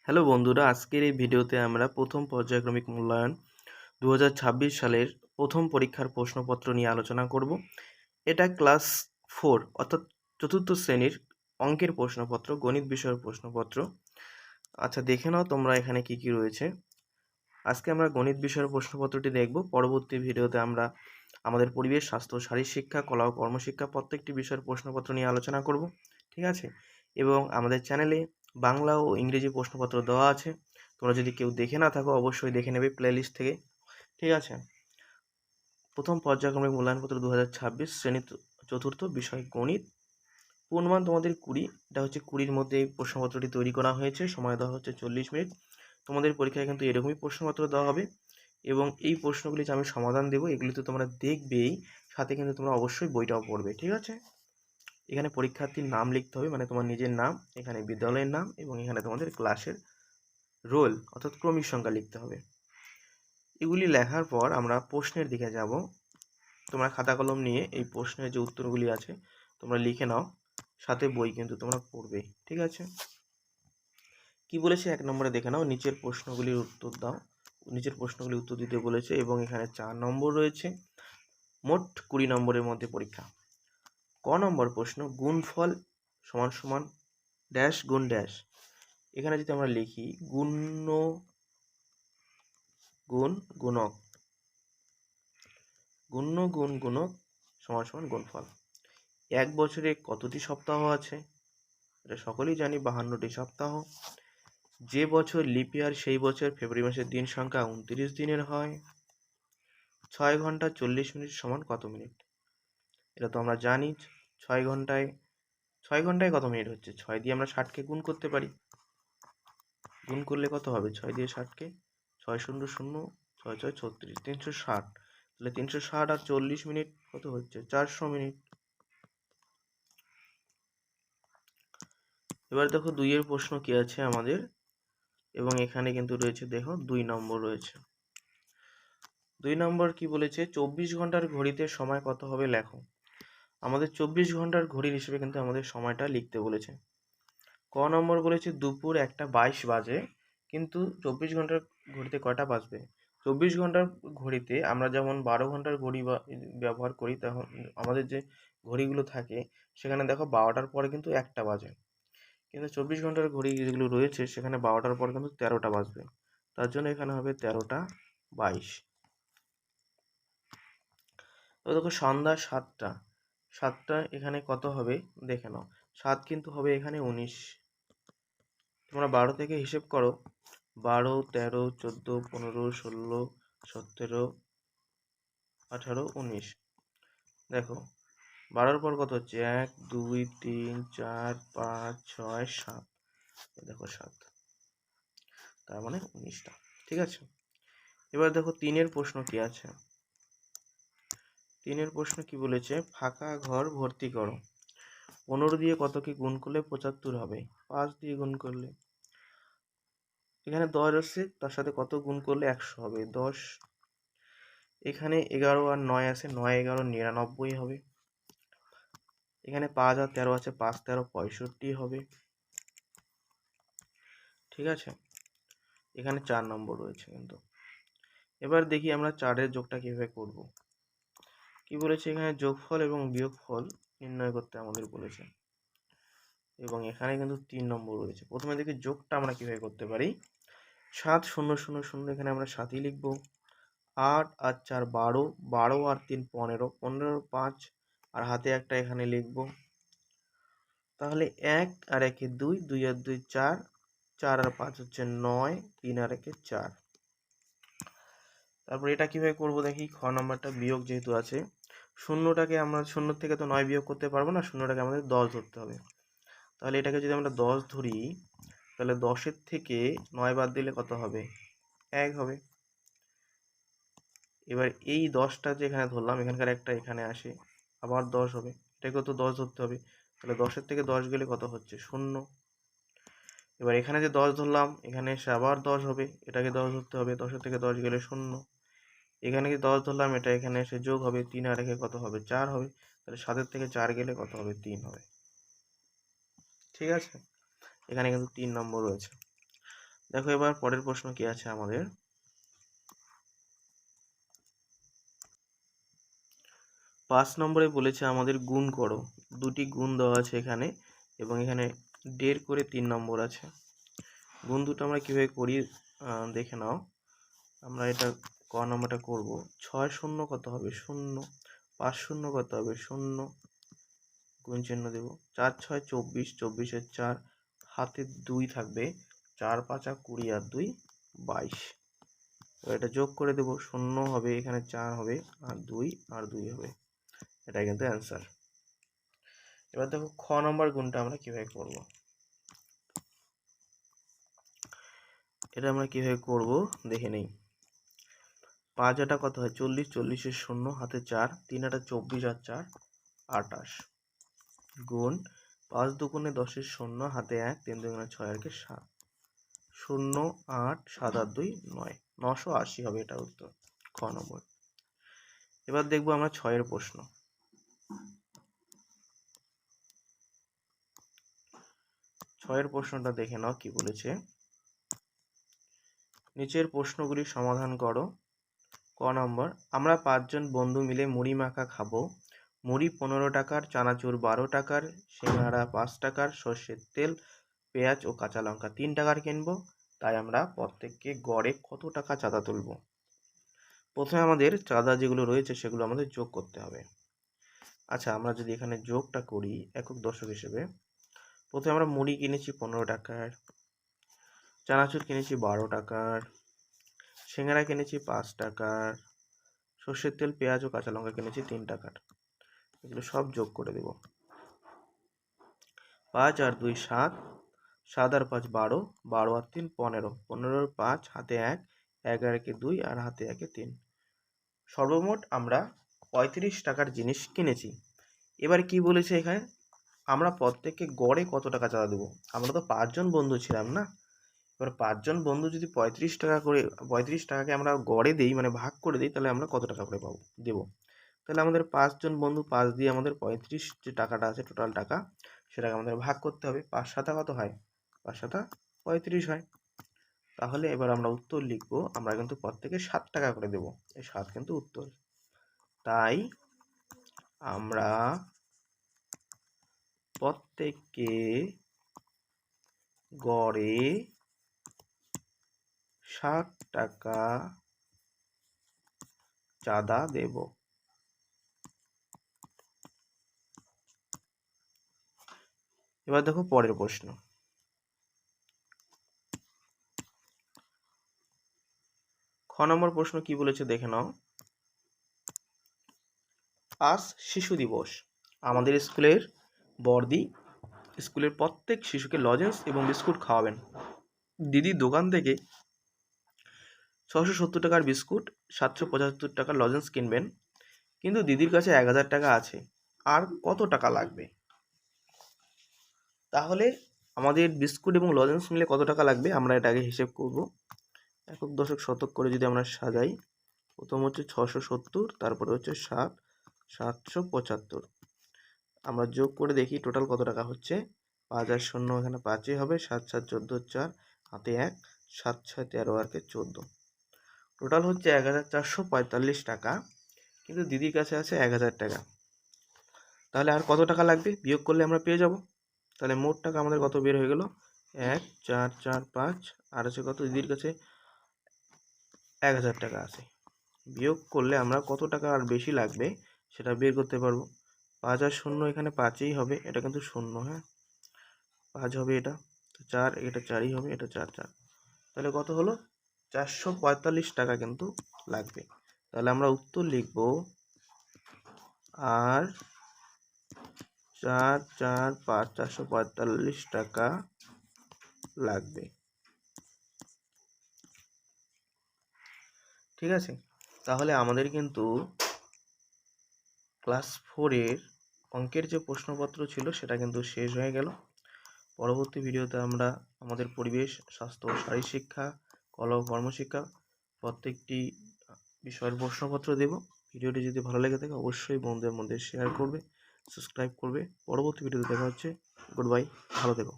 Hello বন্ধুরা, আজকের এই ভিডিওতে আমরা প্রথম পর্যায়ক্রমিক মূল্যায়ন 2026 সালের প্রথম পরীক্ষার প্রশ্নপত্র নিয়ে আলোচনা করব। এটা ক্লাস 4 অর্থাৎ চতুর্থ শ্রেণীর অঙ্কের প্রশ্নপত্র, গণিত বিষয়ের প্রশ্নপত্র। আচ্ছা, দেখে নাও তোমরা এখানে কি কি রয়েছে। আজকে আমরা গণিত বিষয়ের প্রশ্নপত্রটি দেখব। পরবর্তী ভিডিওতে আমরা আমাদের পরিবেশ, স্বাস্থ্য, শারীরশিক্ষা, কলা ও কর্মশিক্ষা প্রত্যেকটি বিষয়ের প্রশ্নপত্র নিয়ে আলোচনা করব। ঠিক আছে? এবং আমাদের চ্যানেলে বাংলা ও ইংরেজি প্রশ্নপত্র দেওয়া আছে। তোমরা যদি কেউ দেখে না থাকো অবশ্যই দেখে নেবে প্লেলিস্ট থেকে। ঠিক আছে? প্রথম পর্যায়ক্রমিক মূল্যায়নপত্র 2026 শ্রেণী চতুর্থ, বিষয় গণিত। পূর্ণমান তোমাদের 20। এটা হচ্ছে 20-র মধ্যে এই প্রশ্নপত্রটি তৈরি করা হয়েছে। সময় দেওয়া হচ্ছে 40 মিনিট। তোমাদের পরীক্ষায় কিন্তু এরকমই প্রশ্নপত্র দেওয়া হবে এবং এই প্রশ্নগুলি যে আমি সমাধান দেবো এগুলি তো তোমরা দেখবেই, সাথে কিন্তু তোমরা অবশ্যই বইটাও পড়বে। ঠিক আছে? এখানে পরীক্ষার্থীর নাম লিখতে হবে, মানে তোমার নিজের নাম, এখানে বিদ্যালয়ের নাম এবং এখানে তোমাদের ক্লাসের রোল অর্থাৎ ক্রমিক সংখ্যা লিখতে হবে। এগুলি লেখার পর আমরা প্রশ্নের দিকে যাব। তোমরা খাতা কলম নিয়ে এই প্রশ্নের যে উত্তরগুলি আছে তোমরা লিখে নাও, সাথে বই কিন্তু তোমরা পড়বে। ঠিক আছে? কি বলেছে 1 নম্বরে দেখে নাও, নিচের প্রশ্নগুলির উত্তর দাও। নিচের প্রশ্নগুলির উত্তর দিতে বলেছে এবং এখানে 4 নম্বর রয়েছে, মোট 20 নম্বরের মধ্যে পরীক্ষা। ক নম্বর প্রশ্ন, গুণফল সমান সমান ড্যাশ গুণ ড্যাশ। এখানে যদি আমরা লিখি গুণ্য গুণ গুণক, গুণ্য গুণ গুণক সমান সমান গুণফল। এক বছরে কতটি সপ্তাহ আছে? এটা সকলেই জানি, 52টি সপ্তাহ। যে বছর লিপ ইয়ার সেই বছর ফেব্রুয়ারি মাসের দিন সংখ্যা 29 দিনের হয়। 6 ঘন্টা 40 মিনিট সমান কত মিনিট? এটা তো আমরা জানি। 6 ঘন্টায় কত মিনিট হচ্ছে? 6 দিয়ে আমরা 60কে গুণ করতে পারি। গুণ করলে কত হবে? 6 দিয়ে 60কে, 6 শূন্য শূন্য, 6 6 36, 360। তাহলে 360 আর 40 মিনিট কত হচ্ছে? 400 মিনিট। এবার দেখো 2-এর প্রশ্ন কি আছে আমাদের, এবং এখানে কিন্তু রয়েছে, দেখো 2 নম্বর রয়েছে। 2 নম্বর কি বলেছে? 24 ঘন্টার ঘড়িতে সময় কত হবে লেখো। আমাদের 24 ঘন্টার ঘড়ির হিসেবে কিন্তু আমাদের সময়টা লিখতে বলেছে। ক নম্বর বলেছে দুপুর 1:22 বাজে, কিন্তু 24 ঘন্টার ঘড়িতে কয়টা বাজবে? 24 ঘন্টার ঘড়িতে আমরা যেমন 12 ঘন্টার ঘড়ি ব্যবহার করি, তখন আমাদের যে ঘড়িগুলো থাকে সেখানে দেখো 12টার পরে কিন্তু 1টা বাজে, কিন্তু 24 ঘন্টার ঘড়ি যেগুলো রয়েছে সেখানে 12টার পর কিন্তু 13টা বাজবে। তার জন্য এখানে হবে 13:22। তো দেখো সন্ধ্যা 7টা, 7টা এখানে কত হবে দেখে নাও। 7 কিন্তু হবে এখানে 19। তোমরা 12 থেকে হিসেব করো, 12, 13, 14, 15, 16, 17, 18, 19। দেখো 12-র পর কত হচ্ছে? 1 2 3 4 5 6 7। দেখো 7, তার মানে 19টা। ঠিক আছে? এবার দেখো 3-এর প্রশ্ন কি আছে। 3-এর প্রশ্ন কি বলেছে? ফাঁকা ঘর ভর্তি করো। 15 দিয়ে কতকে গুণ করলে 75 হবে? 5 দিয়ে গুণ করলে। এখানে 10 আছে, তার সাথে কত গুণ করলে 100 হবে? 10। এখানে 11 আর 9 আছে, 9 11 99 হবে। এখানে 5 আর 13 আছে, 5 13 65 হবে। ঠিক আছে? এখানে 4 নম্বর রয়েছে কিন্তু। এবার দেখি আমরা 4-এর যোগটা কিভাবে করব। কি বলেছে? এখানে যোগফল এবং বিয়োগফল নির্ণয় করতে আমাদের বলেছে, এবং এখানে কিন্তু 3 নম্বর রয়েছে। প্রথমে দেখি যোগটা আমরা কিভাবে করতে পারি। 7 0 0 0, এখানে আমরা 7ই লিখব। 8 আর 4 12, 12 আর 3 15, 15 5 আর হাতে একটা এখানে লিখব। তাহলে 1 আর 1 2, 2 আর 2 4, 4 আর 5 হচ্ছে 9, 3 আর 1 4। তারপর এটা কিভাবে করব দেখি। খ নাম্বারটা বিয়োগ যেহেতু আছে, শূন্যটাকে আমরা, শূন্য থেকে তো 9 বিয়োগ করতে পারবো না, শূন্যটাকে আমাদের 10 ধরতে হবে। তাহলে এটাকে যদি আমরা 10 ধরি, তাহলে 10-এর থেকে 9 বাদ দিলে কত হবে? 1 হবে। এবার এই 10টা যে এখানে ধরলাম, এখানকার একটা এখানে আসে, আবার 10 হবে। এটাকেও তো 10 ধরতে হবে। তাহলে 10-এর থেকে 10 গেলে কত হচ্ছে? 0। এবার এখানে যে 10 ধরলাম, এখানে এসে আবার 10 হবে, এটাকে 10 ধরতে হবে। 10-এর থেকে 10 গেলে 0। এখানে যে 10 ধরলাম, এটা এখানে এসে যোগ হবে, 3 আর একে কত হবে? 4 হবে। তাহলে 7-এর থেকে 4 গেলে কত হবে? 3 হবে। ঠিক আছে? এখানে কিন্তু 3 নম্বর রয়েছে। দেখো এবার পরের প্রশ্ন কি আছে আমাদের। 5 নম্বরে বলেছে আমাদের গুণ করো। দুটি গুণ দেওয়া আছে এখানে এবং এখানে 1.5 করে 3 নম্বর আছে। গুণ দুটো আমরা কীভাবে করি দেখে নাও। আমরা এটা ক নম্বরটা করব। 6 শূন্য কত হবে? 0। 5 শূন্য কত হবে? 0, গুণ চিহ্ন দেব। 4 6 24, 24 4 হাতে 2 থাকবে, 4 5 20 আর 2 22। এবার এটা যোগ করে দেব, 0 হবে, এখানে 4 হবে আর 2 হবে। এটাই কিন্তু অ্যান্সার। এবার দেখো খ নম্বর গুণটা আমরা কিভাবে করব। এটা আমরা কিভাবে করব দেখে নেই। 5 আটা কত হয়? 40, 40 0, হাতে 4, 3 আটা 24 আর 4 28, গুণ 5 দুগুণে 10 0, হাতে 1, 3 দুগুণে 6 আর 7, 0 8 7 আর 2 9, 980 হবে এটা উত্তর, খ নম্বর। এবার দেখবো আমরা 6 এর প্রশ্ন। 6 এর প্রশ্নটা দেখে নাও কি বলেছে। নিচের প্রশ্নগুলি সমাধান করো। ক নম্বর, আমরা 5 জন বন্ধু মিলে মুড়ি মাখা খাবো। মুড়ি 15 টাকার, চানাচুর 12 টাকার, সিঙ্গাড়া 5 টাকার, সর্ষের তেল, পেঁয়াজ ও কাঁচা লঙ্কা 3 টাকার কিনবো। তাই আমরা প্রত্যেককে গড়ে কত টাকা চাঁদা তুলব? প্রথমে আমাদের চাঁদা যেগুলো রয়েছে সেগুলো আমাদের যোগ করতে হবে। আচ্ছা, আমরা যদি এখানে যোগটা করি একক দশক হিসেবে, প্রথমে আমরা মুড়ি কিনেছি 15 টাকার, চানাচুর কিনেছি 12 টাকার, সিঙ্গাড়া কিনেছি 5 টাকার, সর্ষের তেল, পেঁয়াজ ও কাঁচা লঙ্কা কিনেছি 3 টাকার। এগুলো সব যোগ করে দেব। 5 আর 2 7, 7 আর 5 12, 12 আর 3 15, 15 আর 5 হাতে 1, 1 আর 1 2 আর হাতে 1 3। সর্বমোট আমরা 35 টাকার জিনিস কিনেছি। এবার কি বলেছে এখানে, আমরা প্রত্যেককে গড়ে কত টাকা চাঁদা দেবো। আমরা তো 5 জন বন্ধু ছিলাম না। এবার 5 জন বন্ধু যদি 35 টাকা করে, 35 টাকাকে আমরা গড়ে দিই, মানে ভাগ করে দিই, তাহলে আমরা কত টাকা করে দেবো। তাহলে আমাদের 5 জন বন্ধু 5 দিয়ে আমাদের 35 যে টাকাটা আছে টোটাল টাকা, সেটাকে আমাদের ভাগ করতে হবে। 5 7 কত হয়? 5 7 35 হয়। তাহলে এবার আমরা উত্তর লিখব, আমরা কিন্তু প্রত্যেকে 7 টাকা করে দেব। এই 7 কিন্তু উত্তর। তাই আমরা প্রত্যেককে গড়ে 7 টাকা চাঁদা দেব। এবার দেখো পরের প্রশ্ন। খ নম্বর প্রশ্ন কি বলেছে দেখে নাও। আজ শিশু দিবস। আমাদের স্কুলের বড়দি স্কুলের প্রত্যেক শিশুকে লজেন্স এবং বিস্কুট খাওয়াবেন। দিদির দোকান থেকে 670 টাকার বিস্কুট, 775 টাকার লজেন্স কিনবেন, কিন্তু দিদির কাছে 1000 টাকা আছে। আর কত টাকা লাগবে? তাহলে আমাদের বিস্কুট এবং লজেন্স মিলে কত টাকা লাগবে আমরা এটা আগে হিসেব করব। একক দশক শতক করে যদি আমরা সাজাই, প্রথম হচ্ছে 670, তারপরে হচ্ছে 7, 775। আমরা যোগ করে দেখি টোটাল কত টাকা হচ্ছে। 5 আর 0 এখানে 5ই হবে, 7 7 14 4, হাতে 1, 7 6 13 আর 14, টোটাল হচ্ছে 1445 টাকা, কিন্তু দিদির কাছে আছে 1000 টাকা। তাহলে আর কত টাকা লাগবে বিয়োগ করলে আমরা পেয়ে যাব। তাহলে মোট টাকা আমাদের কত বের হয়ে গেল? 1 4 4 5, আর আছে কত? দিদির কাছে 1000 টাকা আছে। বিয়োগ করলে আমরা কত টাকা আর বেশি লাগবে সেটা বের করতে পারবো। 5 আর 0 এখানে 5ই হবে, এটা কিন্তু 0, হ্যাঁ 5 হবে এটা, 4 এটা 4ই হবে, এটা 4 4। তাহলে কত হলো? 445 টাকা কিন্তু লাগবে। তাহলে আমরা উত্তর লিখব আর 4 4 5, 445 টাকা লাগবে। ঠিক আছে, তাহলে আমাদের কিন্তু ক্লাস 4-এর অঙ্কের যে প্রশ্নপত্র ছিল সেটা কিন্তু শেষ হয়ে গেল। পরবর্তী ভিডিওতে আমরা আমাদের পরিবেশ, স্বাস্থ্য, শারীরশিক্ষা, কলা ও কর্মশিক্ষা প্রত্যেকটি বিষয়ের প্রশ্নপত্র দেব। ভিডিওটি যদি ভালো লেগে থাকে অবশ্যই বন্ধুদের মধ্যে শেয়ার করবে, সাবস্ক্রাইব করবে। পরবর্তী ভিডিওতে দেখা হচ্ছে। গুড বাই, ভালো থেকো।